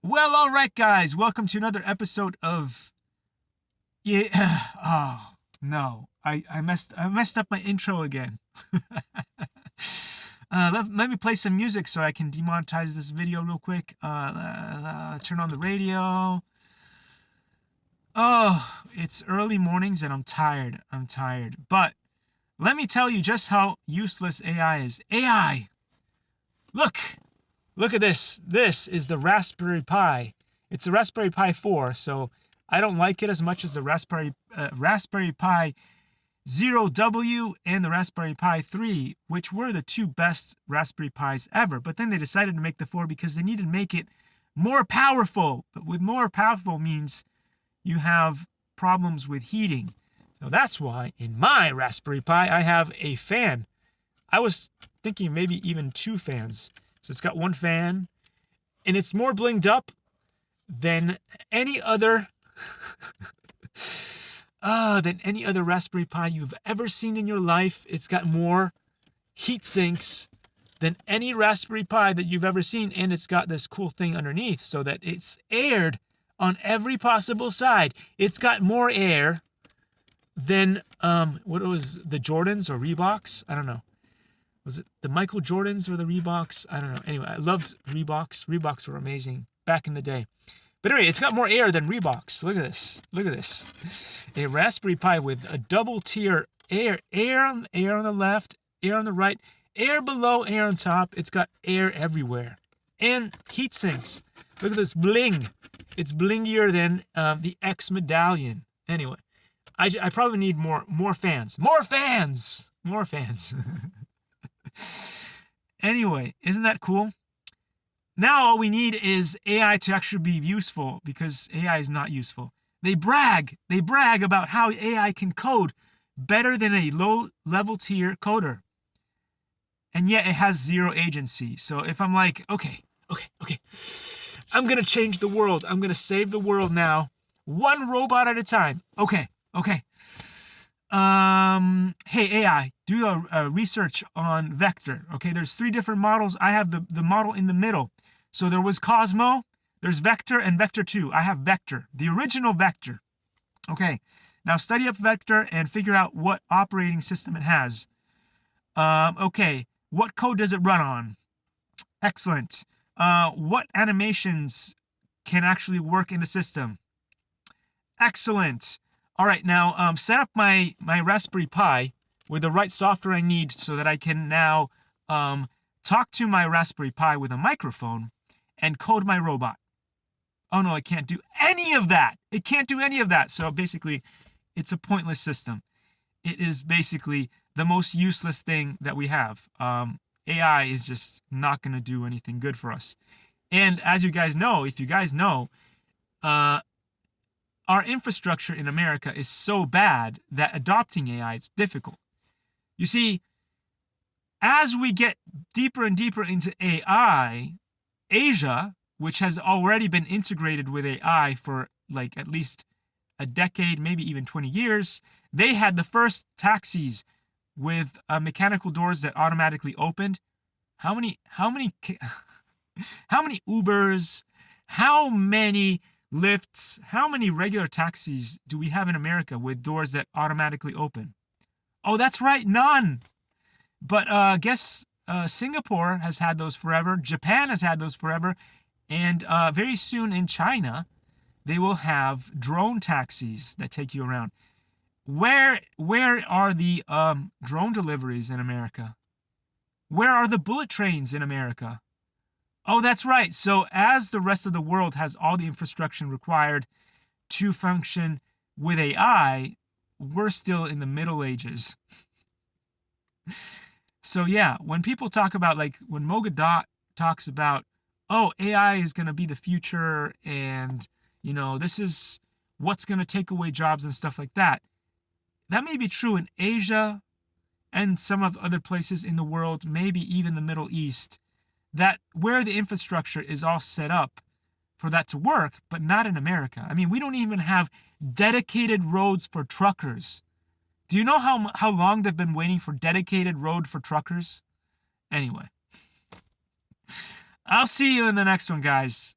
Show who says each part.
Speaker 1: Well, all right, guys. Welcome to another episode of yeah. Oh no, I messed up my intro again. Let me play some music so I can demonetize this video real quick. Turn on the radio. Oh, it's early mornings and I'm tired. I'm tired. But let me tell you just how useless AI is. AI. Look. Look at this. This is the Raspberry Pi. It's a Raspberry Pi 4, so I don't like it as much as the Raspberry Pi 0W and the Raspberry Pi 3, which were the two best Raspberry Pis ever. But then they decided to make the 4 because they needed to make it more powerful. But with more powerful means you have problems with heating. So that's why in my Raspberry Pi I have a fan. I was thinking maybe even two fans. So it's got one fan, and it's more blinged up than any other Raspberry Pi you've ever seen in your life. It's got more heat sinks than any Raspberry Pi that you've ever seen, and it's got this cool thing underneath so that it's aired on every possible side. It's got more air than what was the Jordans or Reeboks? I don't know. Was it the Michael Jordans or the Reeboks? I don't know. Anyway, I loved Reeboks. Reeboks were amazing back in the day. But anyway, it's got more air than Reeboks. Look at this. Look at this. A Raspberry Pi with a double tier air. Air on the left, air on the right, air below, air on top. It's got air everywhere. And heat sinks. Look at this bling. It's blingier than the X medallion. Anyway, I probably need more fans. More fans! More fans. Anyway, isn't that cool? Now all we need is AI to actually be useful, because AI is not useful. They brag about how AI can code better than a low-level tier coder. And yet it has zero agency. So if I'm like, okay, I'm going to change the world. I'm going to save the world now. One robot at a time. Okay. Hey AI, do a research on vector. Okay, there's three different models. I have the model in the middle. So there was Cosmo, there's vector, and vector 2. I have vector, the original vector. Okay, now study up vector and figure out what operating system it has. Okay, what code does it run on? Excellent. What animations can actually work in the system? Excellent. All right, now set up my Raspberry Pi with the right software I need so that I can now talk to my Raspberry Pi with a microphone and code my robot. Oh no, it can't do any of that. It can't do any of that. So basically, it's a pointless system. It is basically the most useless thing that we have. AI is just not going to do anything good for us. And as you guys know, if you guys know, our infrastructure in America is so bad that adopting AI is difficult. You see, as we get deeper and deeper into AI, Asia, which has already been integrated with AI for like at least a decade, maybe even 20 years, they had the first taxis with mechanical doors that automatically opened. How many Ubers, how many Lyfts, how many regular taxis do we have in America with doors that automatically open? Oh, that's right, none. But I guess Singapore has had those forever. Japan has had those forever. And very soon in China, they will have drone taxis that take you around. Where are the drone deliveries in America? Where are the bullet trains in America? Oh, that's right. So as the rest of the world has all the infrastructure required to function with AI, we're still in the Middle Ages. So yeah, when people talk about, like when Mogadot talks about, oh, AI is going to be the future and, you know, this is what's going to take away jobs and stuff like that. That may be true in Asia and some of other places in the world, maybe even the Middle East, that where the infrastructure is all set up for that to work, but not in America. I mean, we don't even have dedicated roads for truckers. Do you know how long they've been waiting for dedicated road for truckers? Anyway, I'll see you in the next one, guys.